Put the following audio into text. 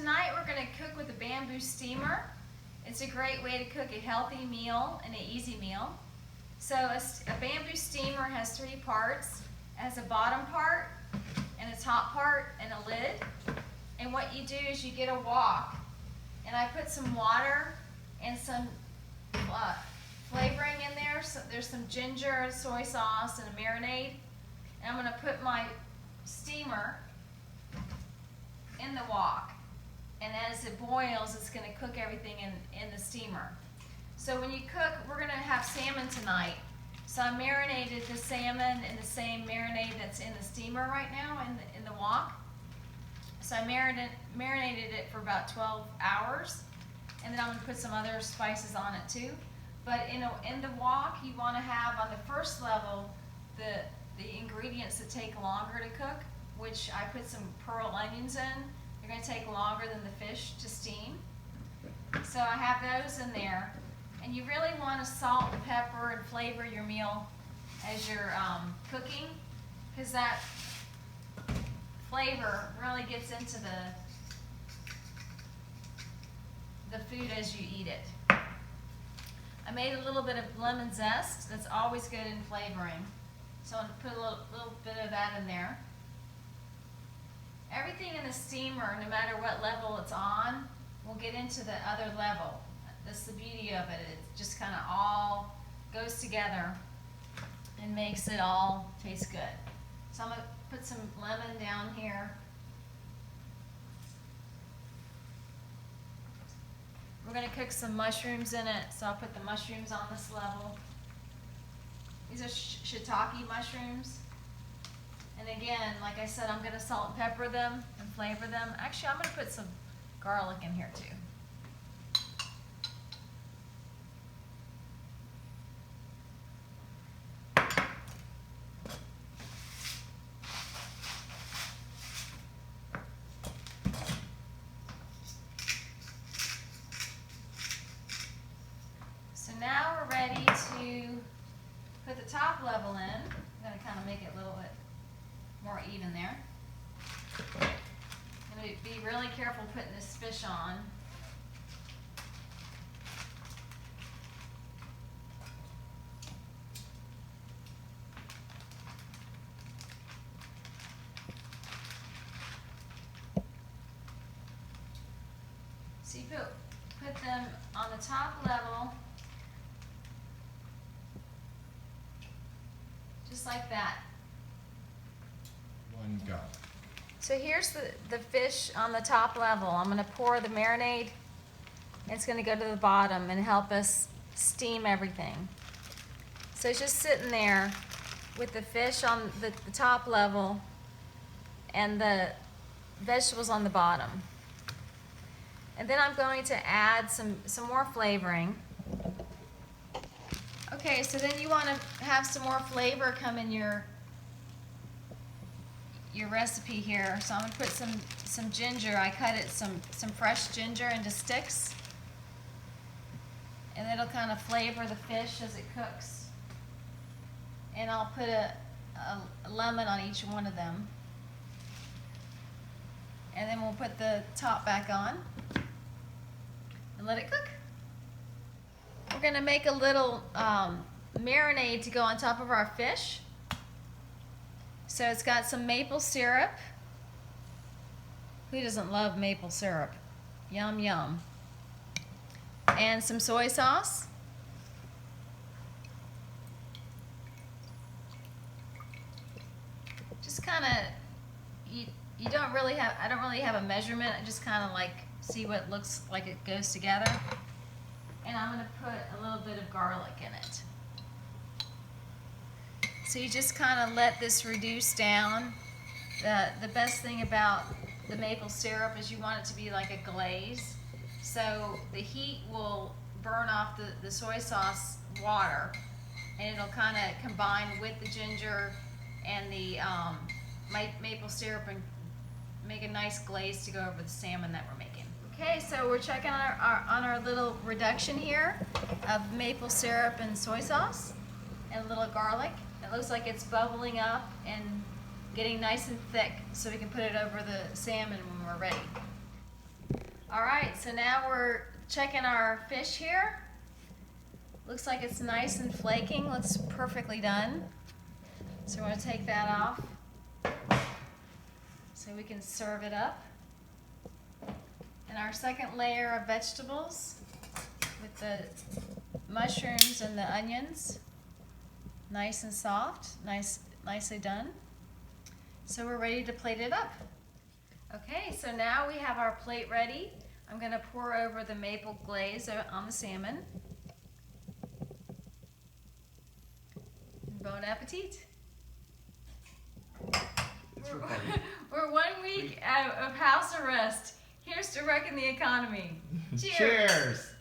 tonight we're going to cook with a bamboo steamer. It's a great way to cook a healthy meal and an easy meal. So a bamboo steamer has three parts. It has a bottom part and a top part and a lid. And what you do is you get a wok, and I put some water and some flavoring in there. So there's some ginger, soy sauce, and a marinade. And I'm going to put my steamer in the wok, and as it boils, it's going to cook everything in the steamer. So when you cook, we're going to have salmon tonight. So I marinated the salmon in the same marinade that's in the steamer right now in the wok. So I marinated it for about 12 hours, and then I'm going to put some other spices on it too. But in the wok, you want to have on the first level the ingredients that take longer to cook, which I put some pearl onions in. They're going to take longer than the fish to steam. So I have those in there. And you really want to salt and pepper and flavor your meal as you're cooking, because that flavor really gets into the food as you eat it. I made a little bit of lemon zest. That's always good in flavoring. So I'm going to put a little bit of that in there. Everything in the steamer, no matter what level it's on, will get into the other level. That's the beauty of it. It just kind of all goes together and makes it all taste good. So I'm going to put some lemon down here. We're going to cook some mushrooms in it, so I'll put the mushrooms on this level. These are shiitake mushrooms. And again, like I said, I'm going to salt and pepper them and flavor them. Actually, I'm going to put some garlic in here too. So now we're ready to put the top level in. I'm going to kind of make it a little bit more even there. I'm going to be really careful putting this fish on. So you put them on the top level, just like that. One go. So here's the fish on the top level. I'm going to pour the marinade, and it's going to go to the bottom and help us steam everything. So it's just sitting there with the fish on the top level and the vegetables on the bottom. And then I'm going to add some more flavoring. Okay, so then you want to have some more flavor come in your recipe here. So I'm going to put some ginger. I cut it some fresh ginger into sticks, and it'll kind of flavor the fish as it cooks. And I'll put a lemon on each one of them, and then we'll put the top back on and let it cook. We're going to make a little marinade to go on top of our fish. So it's got some maple syrup. Who doesn't love maple syrup? Yum, yum. And some soy sauce. Just kind of, you don't really have, I don't really have a measurement. I just kind of like see what looks like it goes together. And I'm going to put a little bit of garlic in it. So you just kind of let this reduce down. The best thing about the maple syrup is you want it to be like a glaze. So the heat will burn off the soy sauce water, and it'll kind of combine with the ginger and the maple syrup and make a nice glaze to go over the salmon that we're making. Okay, so we're checking on our little reduction here of maple syrup and soy sauce and a little garlic. It looks like it's bubbling up and getting nice and thick, so we can put it over the salmon when we're ready. All right, so now we're checking our fish here. Looks like it's nice and flaking, looks perfectly done. So we're gonna take that off so we can serve it up. And our second layer of vegetables with the mushrooms and the onions, nice and soft, nicely done. So we're ready to plate it up. Okay, so now we have our plate ready. I'm gonna pour over the maple glaze on the salmon. Bon appetit. We're 1 week out of house arrest. Here's to wrecking the economy. Cheers. Cheers.